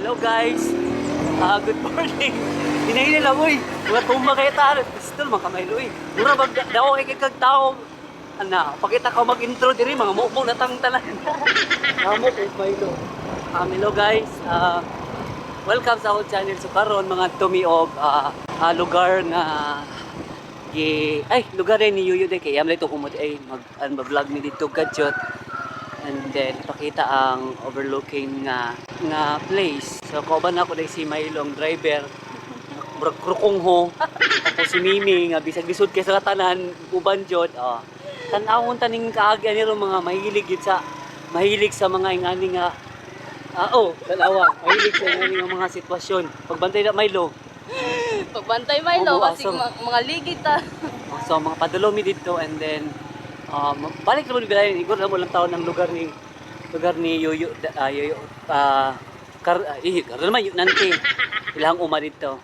Hello guys. Good morning. Hinahin nila mo mga tumba kayo tayo. Gusto naman kamaylo Mura bag daw kay kagtao. Ana, pakita ko mag-intro diri mga mo natang tanan. Amo kay Maylo. Hello guys. Welcome sa akong channel. So karon mga tumiog lugar na lugar ni Yoyo de kay amlay to kumod mag-vlog mi dito gadget. And then ipakita ang overlooking nga place. So kauban ako dai si Maylong driver. Murag krukong ho. Ako si Mimi nga bisag lisod kay sa tanan uban jud. Tan-awon taning kaagi ani ro mga mahilig sa mga ingani nga dalawa. Mahilig sa ingani nga mga sitwasyon. Pagbantay na Maylo. Pagbantay Maylo kasi mga ligit So mga padulomi dito and then balik naman bilayan, igor na mo lang taon ng lugar ni Yoyo, karon naman yun nanti, ilang uma dito.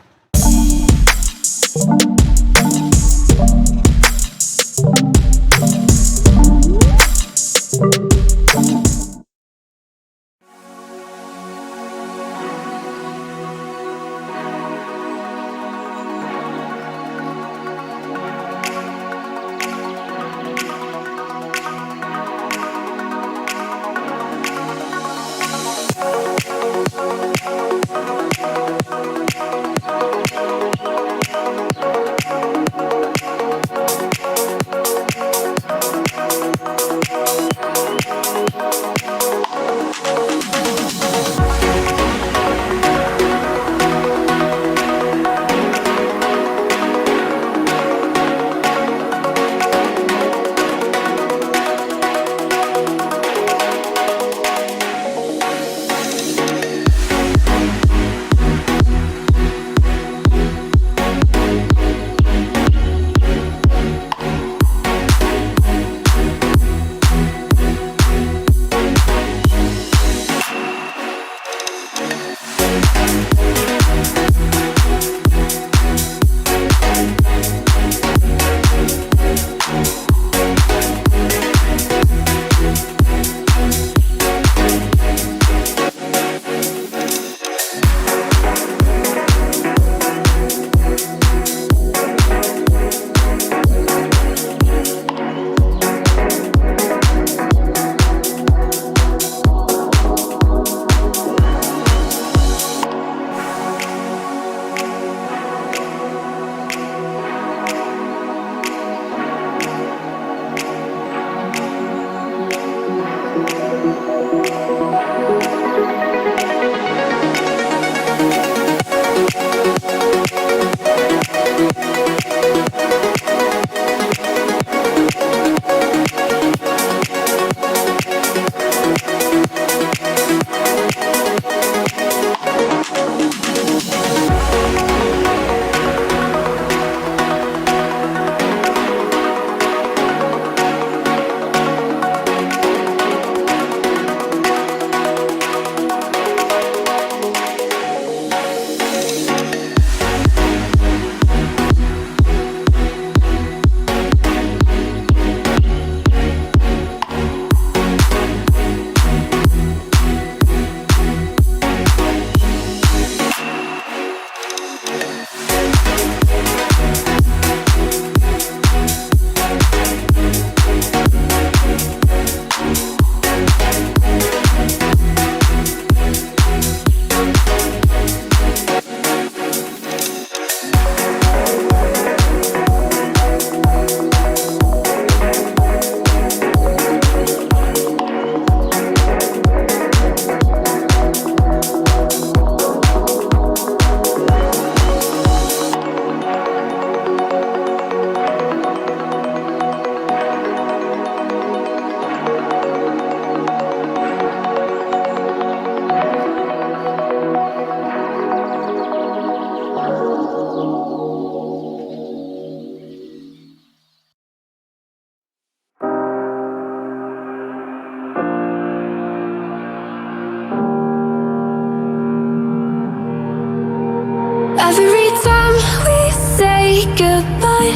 Every time we say goodbye,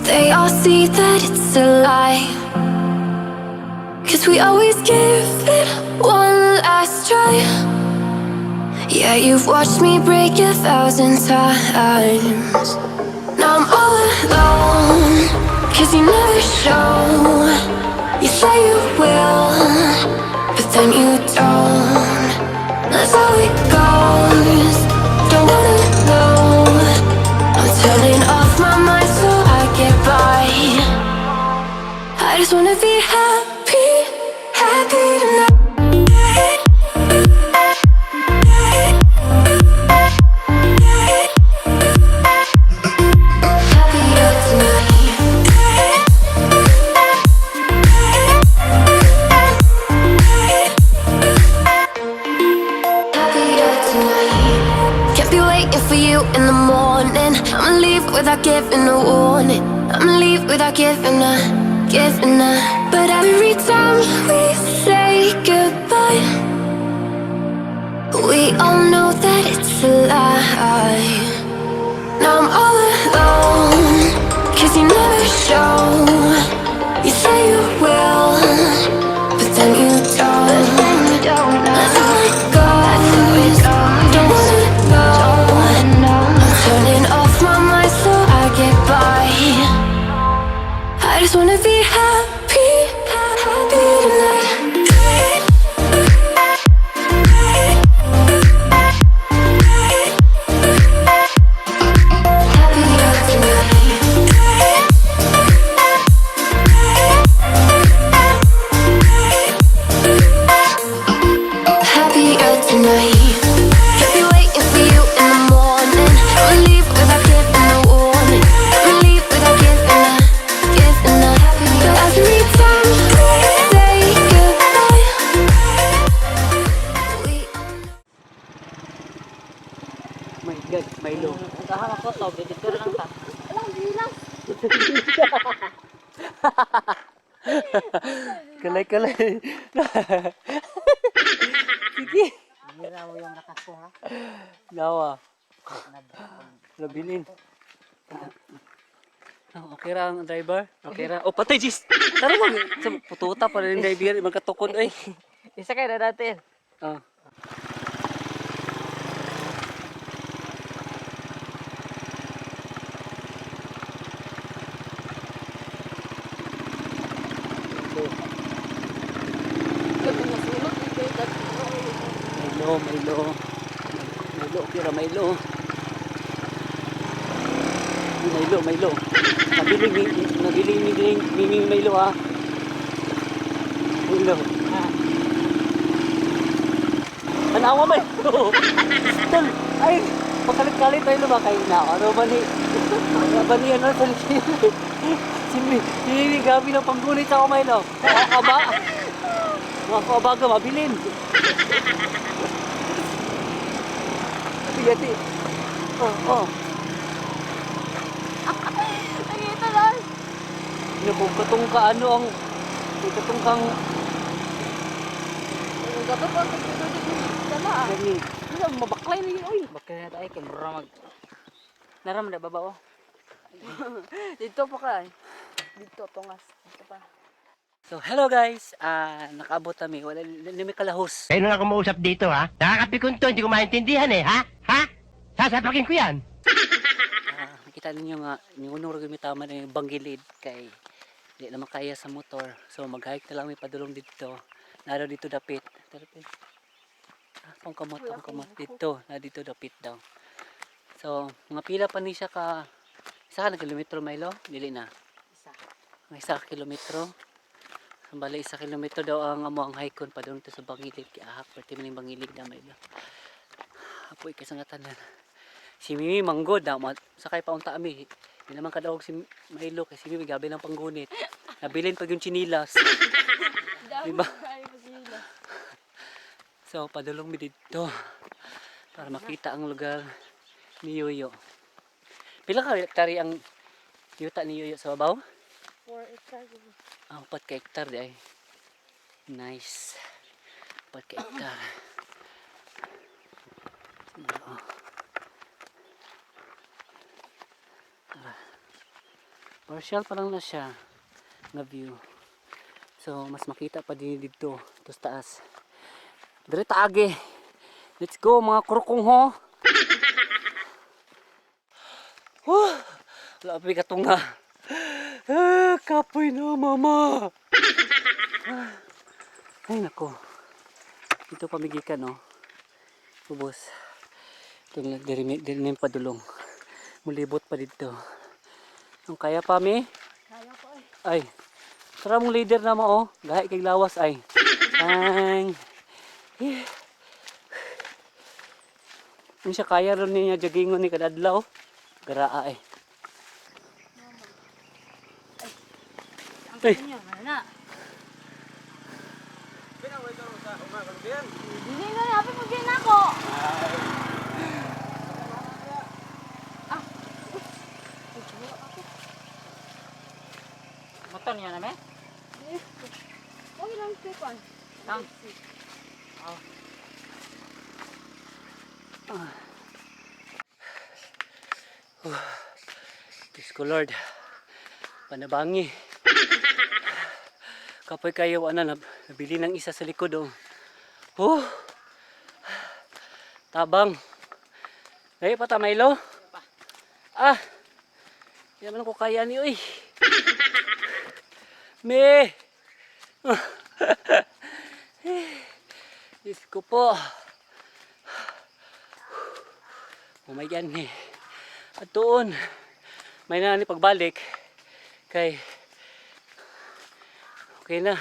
they all see that it's a lie. 'Cause we always give it one last try. Yeah, you've watched me break 1,000 times. Now I'm all alone, 'cause you never show. You say you will, but then you don't. That's how it goes. Don't wanna know. I'm turning off my mind so I get by. I just wanna be happy, happy tonight. Happier tonight. Happier tonight. Can't be waiting for you in the morning. I'ma leave without giving a warning. I'ma leave without giving a. But every time we say goodbye, we all know that it's a lie. Now I'm all alone, 'cause you never show. You say you will, but then you don't. That's how it goes. Don't wanna know. I'm turning off my mind so I get by. I just wanna be happy, happy tonight. Happier tonight. Happier tonight. Can't be waiting for you in the morning. I'ma leave without giving a warning. I'ma leave without giving a. But every time we say goodbye, we My God, Milo. Nagahang ako to, dito lang ta. Alam, bilang. Kalay. Sige. Mira mo yung lakas ko ha. Nawa. Labilin. Okay ra ang driver? Okay ra. Oh, patay, Jis! Tara mo, pututa pa rin yung driver. Magkatukod, ay. Isa kayo na natin. Ah. Milo. Okay ra, Milo. Nabiling Milo ha. Milo. Tanawa ba ito? Tol, ay, pagkalit-kalit tayo ba kayo na? Ano ba ni? Ano ba ni ano sa Sini gabi ng panggunit sa Milo. Aba. Mga kabaga mabilin. Yati. Oh. Nakita na. Katong ka ano ang katong kang Gato pa sa dito dala. gani. Ano mabaklay ni oy. Baklay na tayo kay mura mag. Naram na baba oh. Dito pa ka. Dito tungas. Dito pa. So hello guys, nakaabot kami. Wala nimi kalahos. Kayo na ako mausap dito, ha? Nakakapikon to, hindi ko maintindihan, eh, ha? Ha? Sasapakin ko yan. Nakita ninyo nga, ningunong rin tama na yung banggilid kay hindi naman kaya sa motor. So mag-hike na lang may padulong dito. Naro dito dapit. Pangkamot dito, na dito dapit daw. So mga pila pa ni siya ka isa ka na kilometro Milo, dili na. Isa ka kilometro. Bali 1 kilometro daw ang amo ang hike pa doon to sa bangilid kay ahak perti man yung bangilid na Milo. Apoy kasangatan na. Si Mimi manggod na sakay pa unta ami. Hindi naman kadawog si Milo kasi si Mimi gabi ng panggunit. Nabilin pag yung chinilas. Diba? So padulong mi dito para makita ang lugar ni Yoyo. Pila ka hektare ang yuta ni Yoyo sa babaw? 4 hectares. 4 ka hektar di ay. Nice. 4 ka hektar. Partial pa lang na siya na view. So mas makita pa din dito. Ito sa taas. Dire taagi. Let's go mga kurkong ho. Labi ka tunga. Kapoy na mama. Ay nako. Ito pamigikan no. Ubos. Ito dirimin padulong. Mulibot pa dito. Ang kaya pa mi? Kaya ko eh. Ay. Tara mong leader na mo oh. Gahay kay lawas ay. Ay. Kung siya kaya ron niya jogingon ni kadadlaw. Garaa ay. Ang Ay. kanya, mana? Hindi na natin mag-gain ako. Motor niya namin? Okay lang, Stefan. Lang. Diyos ko Lord. Panabangi. Kapoy kayo nabili ng isa sa likod oh. Tabang. Dahil pa tamaylo? Ah. Hindi naman ko kaya ni uy. Me. Diyos ko po. Oh my God ni. At doon. May na ni pagbalik. Kay okay na.